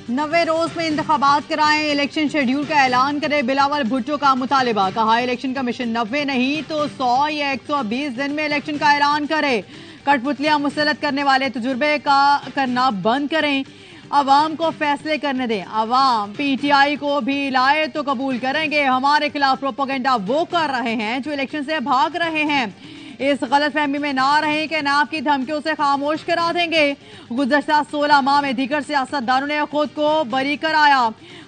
90 रोज में इंतखाबात कराएं, इलेक्शन शेड्यूल का ऐलान करे बिलावल भुट्टो का मुतालिबा। कहा इलेक्शन कमीशन 90 नहीं तो 100 या 120 दिन में इलेक्शन का ऐलान करे। कठपुतलियां मुसलत करने वाले तजुर्बे का करना बंद करें, अवाम को फैसले करने दें। अवाम पीटीआई को भी लाए तो कबूल करेंगे। हमारे खिलाफ प्रोपेगेंडा वो कर रहे हैं जो इलेक्शन से भाग रहे हैं। इस गलतफहमी में ना रहें कि नाब की धमकियों से खामोश करा देंगे। गुज़श्ता 16 माह में दीगर सियासतदानों ने खुद को बरी कराया।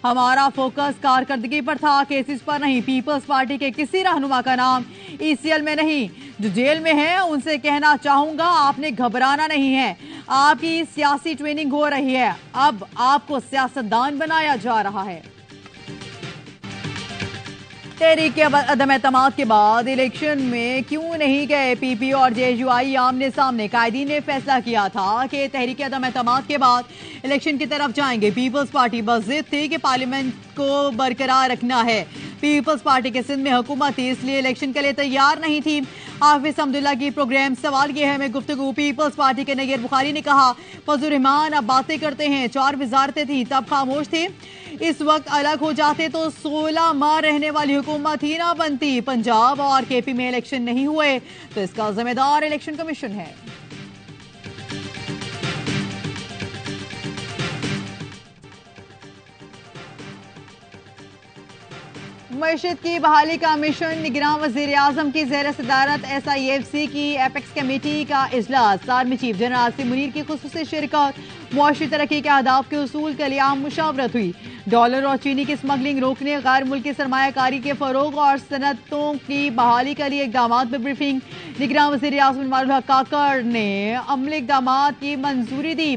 हमारा फोकस कारकर्दगी पर था, केसेस पर नहीं। पीपल्स पार्टी के किसी रहनुमा का नाम ईसीएल में नहीं। जो जेल में है उनसे कहना चाहूंगा, आपने घबराना नहीं है। आपकी सियासी ट्रेनिंग हो रही है, अब आपको सियासतदान बनाया जा रहा है। तहरीक अदम एतमाद के बाद इलेक्शन में क्यों नहीं गए पीपी और जेएसयूआई आमने सामने। कायदीन ने फैसला किया था कि तहरीक अदम एतमाद के बाद इलेक्शन की तरफ जाएंगे। पीपल्स पार्टी बस जिद थी कि पार्लियामेंट को बरकरार रखना है। पीपल्स पार्टी के सिंध में हुकूमत थी, इसलिए इलेक्शन के लिए तैयार नहीं थी। हाफिज अब्दुल्ला की प्रोग्राम सवाल ये है में गुफ्तगू। पीपल्स पार्टी के नगीर बुखारी ने कहा, फजल रहमान अब बातें करते हैं, 4 वजारतें थी तब खामोश थे। इस वक्त अलग हो जाते तो 16 माह रहने वाली हुकूमत ही ना बनती। पंजाब और केपी में इलेक्शन नहीं हुए तो इसका जिम्मेदार इलेक्शन कमीशन है। मईशत की बहाली का मिशन। निगरान वज़ीर आज़म की ज़ेर सदारत SIFC की एपेक्स कमेटी का इजलास। Army chief general Asim Munir की खुसूसी शिरकत। मुआशी तरक्की के अहदाफ के उसूल के लिए आम मुशावरत हुई। डॉलर और चीनी की स्मगलिंग रोकने, गैर मुल्की सरमायाकारी के फरोग और सनतों की बहाली के लिए इकदाम पर ब्रीफिंग। निगरान वज़ीर आज़म इमारुल हक काकड़ ने अमली इकदाम की मंजूरी दी।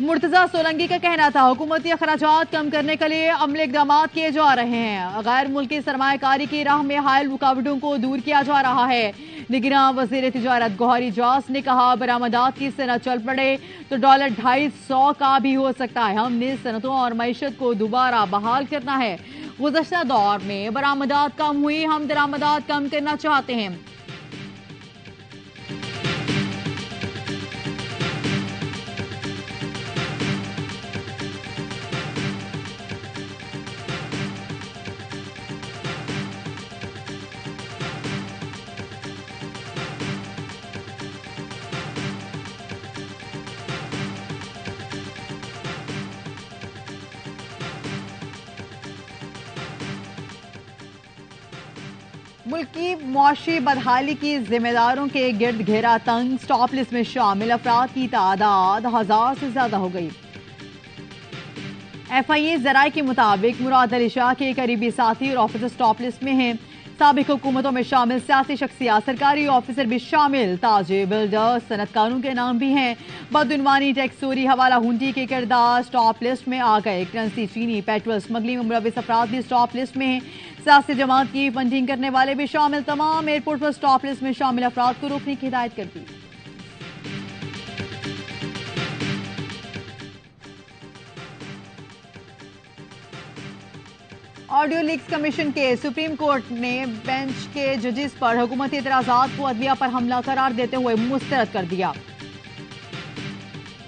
मुर्तजा सोलंकी का कहना था, हुकूमती अखराजात कम करने के लिए अमले इकदाम किए जा रहे हैं। गैर मुल्की सरमायाकारी की राह में हायल रुकावटों को दूर किया जा रहा है। निगरान वज़ीर तिजारत गौहरी जास ने कहा, बरामदात की सनत चल पड़े तो डॉलर 250 का भी हो सकता है। हमने सनतों और मईशत को दोबारा बहाल करना है। गुज़श्ता दौर में बरामदात कम हुई, हम दरामदात कम करना चाहते हैं। मुल्क की मुआशी बदहाली की जिम्मेदारों के गिर्द घेरा तंग। स्टॉप लिस्ट में शामिल अफराद की तादाद 1000 से ज्यादा हो गई। FIA जराये के मुताबिक मुराद अली शाह के करीबी साथी और ऑफिसर स्टॉप लिस्ट में हैं। साबिक हुकूमतों में शामिल सियासी शख्सियात, सरकारी ऑफिसर भी शामिल। ताजे बिल्डर, सनतकारों के नाम भी हैं। बदउनवानी, टैक्स चोरी, हवाला हुंडी के किरदार स्टॉप लिस्ट में आ गए। करेंसी, चीनी, पेट्रोल स्मगलिंग में मुलविस अफराद भी स्टॉप लिस्ट में हैं। सियासी जमात की फंडिंग करने वाले भी शामिल। तमाम एयरपोर्ट पर स्टॉप लिस्ट में शामिल अफराद को रोकने की हिदायत कर दी। ऑडियो लीक्स कमीशन के सुप्रीम कोर्ट ने बेंच के जजेस पर हुकूमती एतराजात को अदलिया पर हमला करार देते हुए मुस्तरद कर दिया।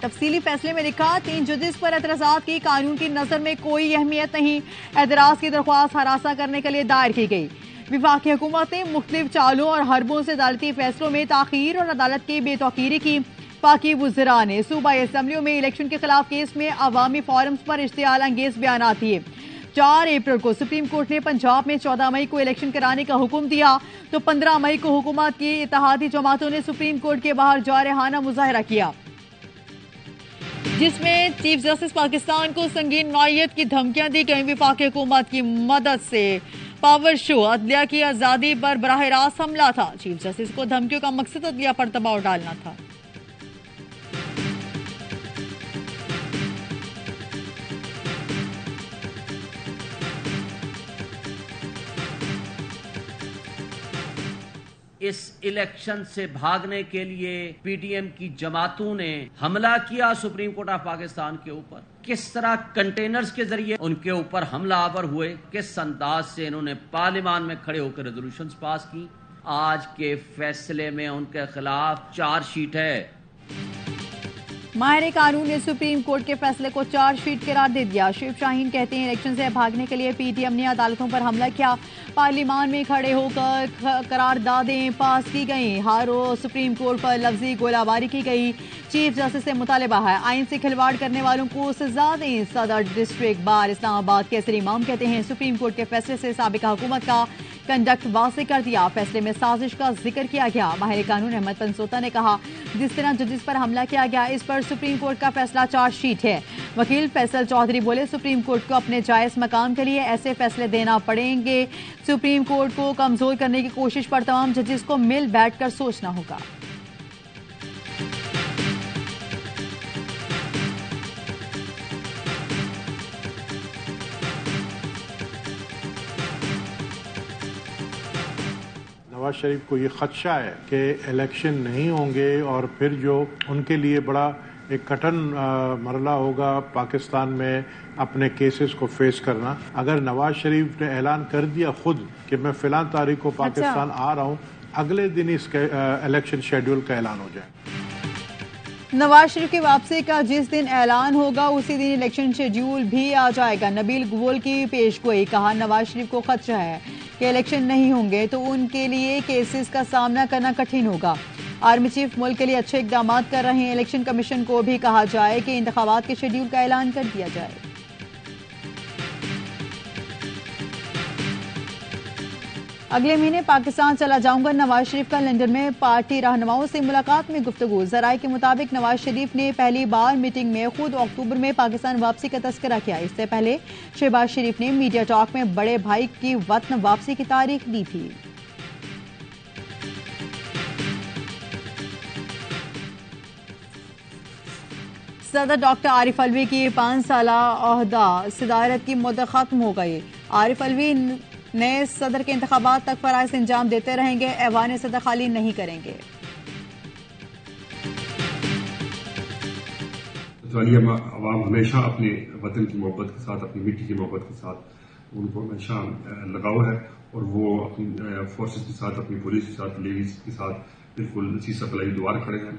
तफसीली फैसले में लिखा, 3 जजेस पर एतराजात की कानून की नजर में कोई अहमियत नहीं। एतराज की दरख्वास्त हरासा करने के लिए दायर की गई। विफाकी हुकूमत ने मुख्तलिफ चालों और हरबों से अदालती फैसलों में ताखीर और अदालत की बेतौकीरी की। पाकी वुज़रा ने सूबाई असम्बलियों में इलेक्शन के खिलाफ केस में अवामी फोरम्स पर इश्तियाल अंगेज बयान दिए। 4 अप्रैल को सुप्रीम कोर्ट ने पंजाब में 14 मई को इलेक्शन कराने का हुक्म दिया तो 15 मई को हुकूमत की इत्तेहादी जमातों ने सुप्रीम कोर्ट के बाहर जारहाना मुजाहरा किया, जिसमें चीफ जस्टिस पाकिस्तान को संगीन नौयत की धमकियां दी गई। विफाकी हुकूमत की मदद से पावर शो अदलिया की आजादी पर बराह रास्त हमला था। चीफ जस्टिस को धमकियों का मकसद अदलिया पर दबाव डालना था। इस इलेक्शन से भागने के लिए पीटीएम की जमातों ने हमला किया सुप्रीम कोर्ट ऑफ पाकिस्तान के ऊपर। किस तरह कंटेनर्स के जरिए उनके ऊपर हमलावर हुए, किस अंदाज से इन्होंने पार्लियामान में खड़े होकर रेजोल्यूशंस पास की। आज के फैसले में उनके खिलाफ चार्जशीट है। माहिर कानून ने सुप्रीम कोर्ट के फैसले को चार्जशीट करार दे दिया। शिव शाहीन कहते हैं इलेक्शन से भागने के लिए पीटीएम ने अदालतों पर हमला किया। पार्लियामान में खड़े होकर करारदादें पास की गई। हर रोज सुप्रीम कोर्ट पर लफ्जी गोलाबारी की गई। चीफ जस्टिस से मुतालबा है आइन से खिलवाड़ करने वालों को सजा दें। सदर डिस्ट्रिक्ट बार इस्लामाबाद के इमाम कहते हैं सुप्रीम कोर्ट के फैसले से साबिका हुकूमत का कंडक्ट वाज़ेह कर दिया। फैसले में साजिश का जिक्र किया गया। माहिर कानून अहमद पंसोता ने कहा जिस तरह जजेस पर हमला किया गया इस पर सुप्रीम कोर्ट का फैसला चार्जशीट है। वकील फैसल चौधरी बोले सुप्रीम कोर्ट को अपने जायज मकाम के लिए ऐसे फैसले देना पड़ेंगे। सुप्रीम कोर्ट को कमजोर करने की कोशिश पर तमाम जजेस को मिल बैठकर सोचना होगा। नवाज शरीफ को ये खदशा है कि इलेक्शन नहीं होंगे और फिर जो उनके लिए बड़ा एक कठिन मरला होगा पाकिस्तान में अपने केसेस को फेस करना। अगर नवाज शरीफ ने ऐलान कर दिया खुद कि मैं फिलहाल तारीख को पाकिस्तान आ रहा हूं, अगले दिन इसके इलेक्शन शेड्यूल का ऐलान हो जाए। नवाज शरीफ की वापसी का जिस दिन ऐलान होगा उसी दिन इलेक्शन शेड्यूल भी आ जाएगा। नबील गुल की पेशगोई, कहा नवाज शरीफ को खदशा है कि इलेक्शन नहीं होंगे तो उनके लिए केसेस का सामना करना कठिन होगा। आर्मी चीफ मुल्क के लिए अच्छे इकदाम कर रहे हैं। इलेक्शन कमीशन को भी कहा जाए कि इंतखाबात के शेड्यूल का ऐलान कर दिया जाए। अगले महीने पाकिस्तान चला जाऊंगा, नवाज शरीफ का लंदन में पार्टी रहनुमाओं से मुलाकात में गुफ्तगू। जराये के मुताबिक नवाज शरीफ ने पहली बार मीटिंग में खुद अक्टूबर में पाकिस्तान वापसी का तस्करा किया। इससे पहले शहबाज शरीफ ने मीडिया टॉक में बड़े भाई की वतन वापसी की तारीख दी थी। सदर डॉक्टर आरिफ अलवी की 5 साला ओहदा सदारत की मुद्दत खत्म हो गई। आरिफ अलवी नए सदर के इंतखाबात तक फराइज इंजाम देते रहेंगे। ऐवान सदर खाली नहीं करेंगे। अवाम हमेशा अपने वतन की मोहब्बत के साथ, अपनी मिट्टी की मोहब्बत के साथ उनको हमेशा लगाव है और वो अपनी फोर्सेस के साथ, अपनी पुलिस के साथ, लेडीज के साथ बिल्कुल इसी सप्लाई द्वार खड़े हैं।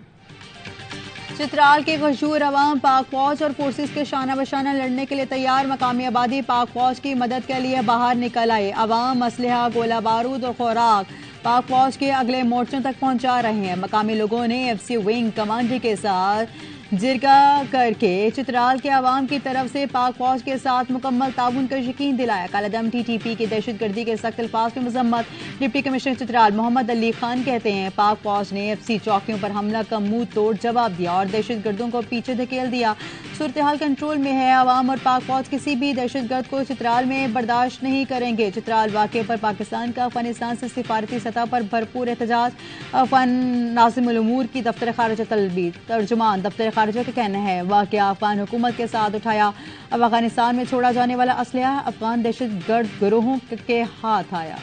चित्राल के गशूर अवाम पाक फौज और फोर्सेस के शाना बशाना लड़ने के लिए तैयार। मकामी आबादी पाक फौज की मदद के लिए बाहर निकल आए। अवाम असलहा, गोला बारूद और खुराक पाक फौज के अगले मोर्चों तक पहुंचा रहे हैं। मकामी लोगों ने एफसी विंग कमांडर के साथ जिरगा करके चित्राल के अवाम की तरफ से पाक फौज के साथ मुकम्मल ताउन का यकीन दिलाया। कालादम टीटीपी की दहशतगर्दी के सख्त अल्फाज में मजम्मत। डिप्टी कमिश्नर चित्राल मोहम्मद अली खान कहते हैं पाक फौज ने एफसी चौकियों पर हमला का मुंह तोड़ जवाब दिया और दहशतगर्दों को पीछे धकेल दिया। सूरत हाल कंट्रोल में है। अवाम और पाक फौज किसी भी दहशतगर्द को चित्राल में बर्दाश्त नहीं करेंगे। चित्राल वाक़े पर पाकिस्तान का अफगानिस्तान से सिफारती सतह पर भरपूर एहतजाज। अफगान नाज़िमुल उमूर की दफ्तर खारिजा तलबी तर्जुमान दफ्तर खारिजा का कहना है वाक़या अफगान हुकूमत के साथ उठाया। अब अफगानिस्तान में छोड़ा जाने वाला असलहा अफगान दहशतगर्द गिरोहों के हाथ आया।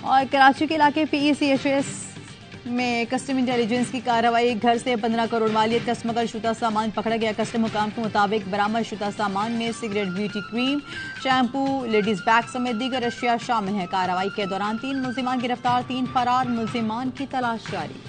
और कराची के इलाके PECHS में कस्टम इंटेलिजेंस की कार्रवाई। घर से 15 करोड़ मालियत का स्मगल शुदा सामान पकड़ा गया। कस्टम हुकाम के मुताबिक बरामद शुदा सामान में cigarette, beauty cream, shampoo, ladies bag समेत दीगर अशिया शामिल हैं। कार्रवाई के दौरान 3 मुल्जिमान गिरफ्तार, 3 फरार मुल्जिमान की तलाश जारी।